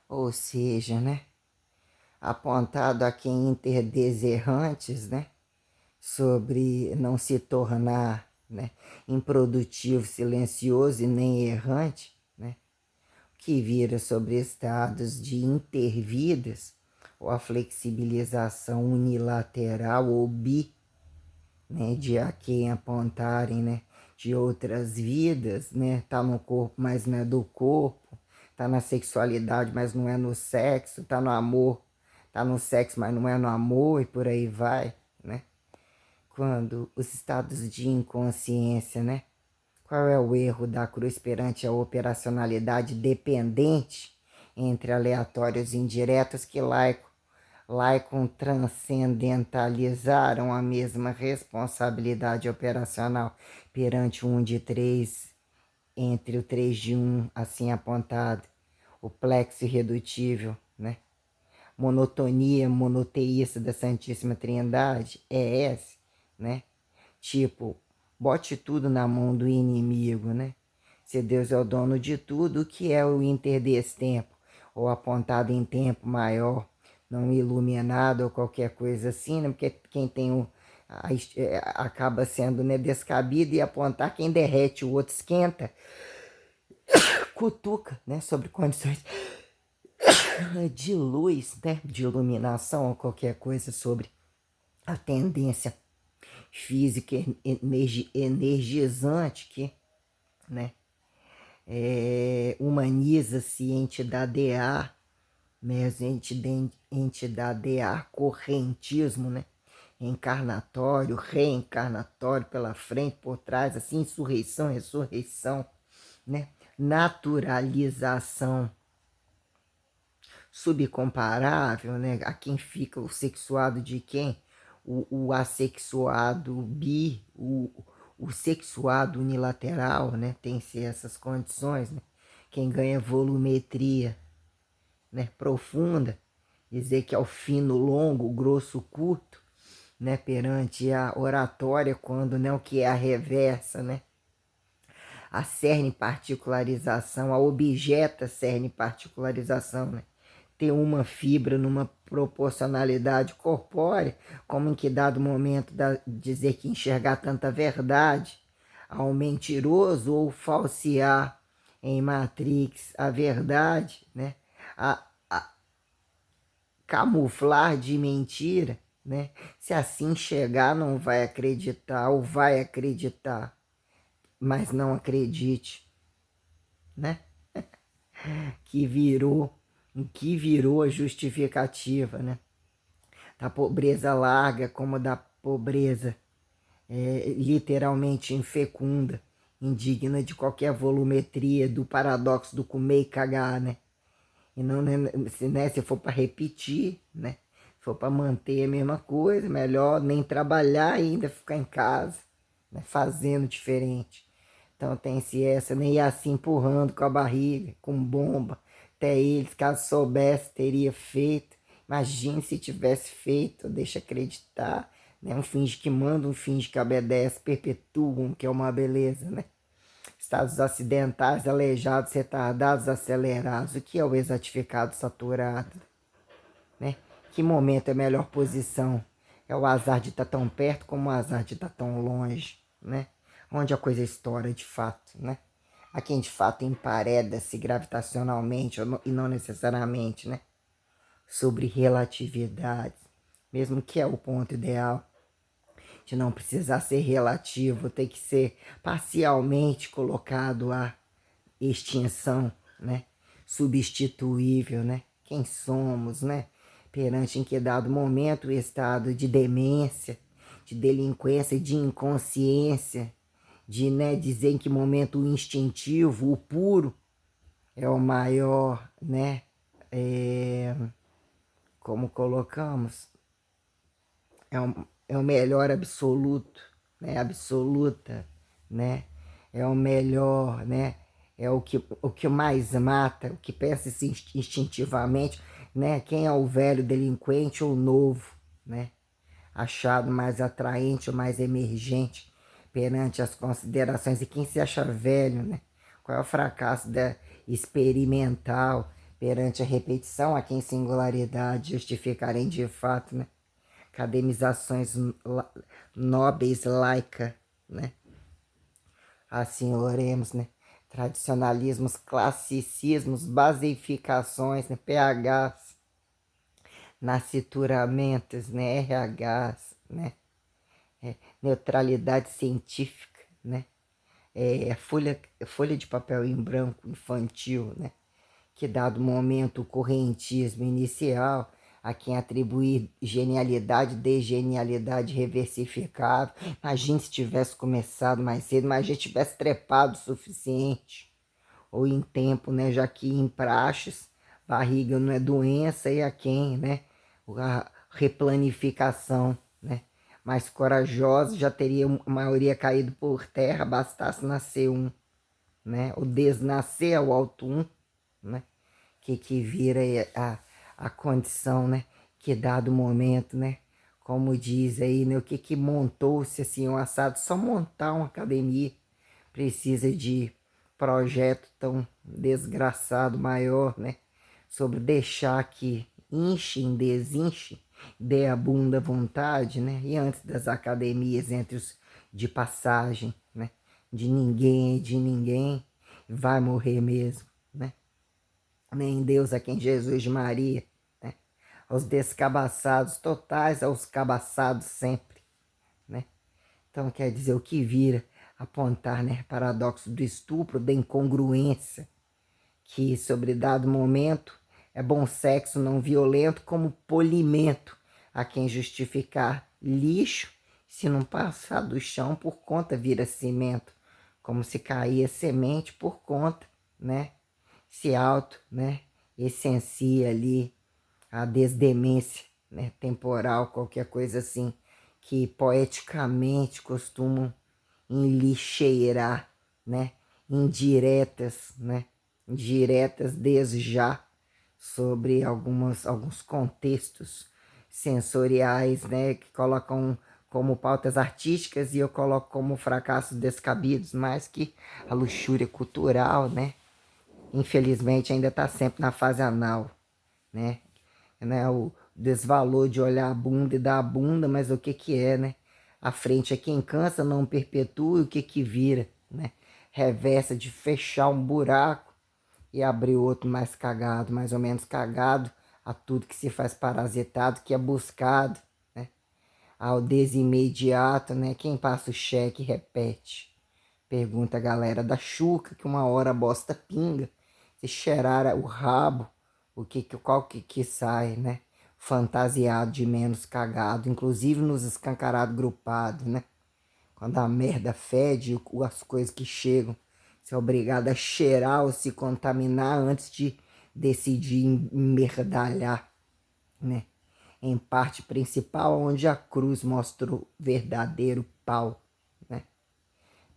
ou seja, né, apontado a quem interdeserrantes, né, sobre não se tornar, né, improdutivo, silencioso e nem errante, né, que vira sobre estados de intervidas ou a flexibilização unilateral ou bi, né, de a quem apontarem, né, de outras vidas, né, tá no corpo, mas não é do corpo, tá na sexualidade, mas não é no sexo, tá no amor, tá no sexo, mas não é no amor e por aí vai, né? Quando os estados de inconsciência, né? Qual é o erro da cruz perante a operacionalidade dependente entre aleatórios e indiretos que Laicon transcendentalizaram a mesma responsabilidade operacional perante o 1 de 3, entre o 3 de 1, assim apontado, o plexo irredutível, né? Monotonia monoteísta da Santíssima Trindade é esse, né? Tipo, bote tudo na mão do inimigo, né? Se Deus é o dono de tudo, o que é o inter desse tempo? Ou apontado em tempo maior, não iluminado ou qualquer coisa assim, né? Porque quem tem acaba sendo, né, descabido, e apontar quem derrete o outro esquenta, cutuca, né, sobre condições de luz, né, de iluminação ou qualquer coisa sobre a tendência física energizante que, né, humaniza-se entidade A, né, entidade A, correntismo, né, encarnatório, reencarnatório pela frente, por trás, assim, insurreição, ressurreição, né, naturalização subcomparável, né, a quem fica o sexuado de quem? O assexuado bi, o sexuado unilateral, né, tem-se essas condições, né, quem ganha volumetria, né, profunda, dizer que é o fino longo, o grosso curto, né, perante a oratória, quando, né, o que é a reversa, né, a cerne particularização, a objeta cerne particularização, né, ter uma fibra numa proporcionalidade corpórea, como em que dado momento dizer que enxergar tanta verdade ao mentiroso ou falsear em Matrix a verdade, né, a camuflar de mentira, né? Se assim chegar, não vai acreditar, ou vai acreditar, mas não acredite, né? Que virou a justificativa, né? Da pobreza larga como da pobreza literalmente infecunda, indigna de qualquer volumetria, do paradoxo do comer e cagar, né? E não, se for para repetir, né? Se for para manter a mesma coisa, melhor nem trabalhar ainda, ficar em casa, né? Fazendo diferente. Então tem-se essa, nem né? Ir assim empurrando com a barriga, com bomba. Até eles, caso soubesse, teria feito. Imagine se tivesse feito, deixa acreditar. Né? Um finge que manda, um finge que obedece, perpetuam, que é uma beleza, né? Estados acidentais, aleijados, retardados, acelerados. O que é o exatificado saturado? Né? Que momento é a melhor posição? É o azar de estar tão perto como o azar de estar tão longe, né? Onde a coisa estoura de fato, né? A quem de fato empareda-se gravitacionalmente e não necessariamente, né? Sobre relatividades, mesmo que é o ponto ideal de não precisar ser relativo, tem que ser parcialmente colocado à extinção, né? Substituível, né? Quem somos, né? Perante em que dado momento o estado de demência, de delinquência, de inconsciência, de, né, dizer em que momento o instintivo, o puro, é o maior, né? Como colocamos, é o melhor absoluto, né? Absoluta, né? É o melhor, né? É o que mais mata, o que pensa instintivamente, né? Quem é o velho delinquente ou o novo, né? Achado mais atraente ou mais emergente perante as considerações, e quem se acha velho, né? Qual é o fracasso experimental Perante a repetição, a quem singularidade justificarem de fato, né? Academizações nobres laica, né? Assim oremos, né? Tradicionalismos, classicismos, basificações, né? PHs, nascituramentos, né? RHs, né? Neutralidade científica, né? Folha de papel em branco infantil, né? Que dado momento o correntismo inicial, a quem atribuir genialidade, desgenialidade reversificável. Imagine se tivesse começado mais cedo, mas a gente tivesse trepado o suficiente, ou em tempo, né? Já que em praxes, barriga não é doença, e a quem, né? A replanificação, né? Mais corajosa, já teria a maioria caído por terra, bastasse nascer um, né? O desnascer ao alto um, né? Que vira a condição, né? Que dado o momento, né? Como diz aí, né? O que montou-se assim, um assado, só montar uma academia precisa de projeto tão desgraçado maior, né? Sobre deixar que enchem, desenchem, dê a bunda à vontade, né? E antes das academias, entre os de passagem, né? De ninguém, vai morrer mesmo, né? Nem Deus a quem Jesus de Maria, né? Aos descabaçados totais, aos cabaçados sempre, né? Então quer dizer o que vira apontar, né, paradoxo do estupro, da incongruência, que sobre dado momento é bom sexo não violento como polimento a quem justificar lixo, se não passar do chão por conta vira cimento, como se caía semente por conta, né? Se auto, né, essencia ali a desdemência, né, temporal, qualquer coisa assim, que poeticamente costumam enlixeirar, né, indiretas, né, diretas desde já sobre alguns contextos sensoriais, né, que colocam como pautas artísticas e eu coloco como fracassos descabidos, mais que a luxúria cultural, né, infelizmente ainda está sempre na fase anal, né? O desvalor de olhar a bunda e dar a bunda, mas o que que é, né? A frente é quem cansa, não perpetua, o que que vira, né? Reversa de fechar um buraco e abrir outro mais cagado, mais ou menos cagado, a tudo que se faz parasitado, que é buscado, né? Ao desimediato, né? Quem passa o cheque repete. Pergunta a galera da Xuca, que uma hora a bosta pinga. Se cheirar o rabo, qual que sai, né? Fantasiado de menos cagado, inclusive nos escancarados grupados, né? Quando a merda fede, as coisas que chegam, você é obrigado a cheirar ou se contaminar antes de decidir merdalhar, né? Em parte principal, onde a cruz mostra o verdadeiro pau, né?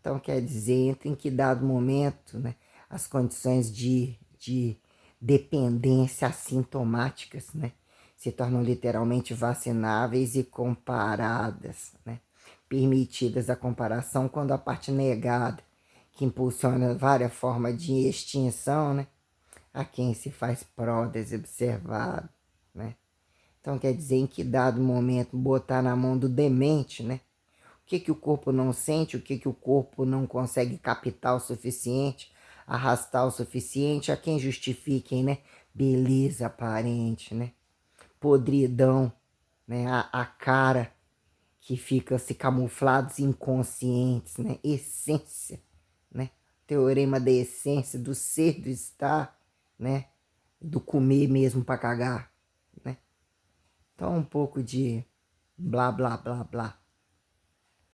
Então, quer dizer, entra em que dado momento, né, as condições de dependência assintomáticas, né, se tornam literalmente vacináveis e comparadas, né, permitidas a comparação quando a parte negada, que impulsiona várias formas de extinção, né, a quem se faz prótese observado, né. Então, quer dizer, em que dado momento botar na mão do demente, né, que o corpo não sente, o que o corpo não consegue captar o suficiente, arrastar o suficiente, a quem justifiquem, né? Beleza aparente, né? Podridão, né? A cara que fica se camuflados inconscientes, né? Essência, né? Teorema da essência, do ser, do estar, né? Do comer mesmo para cagar, né? Então um pouco de blá, blá, blá, blá.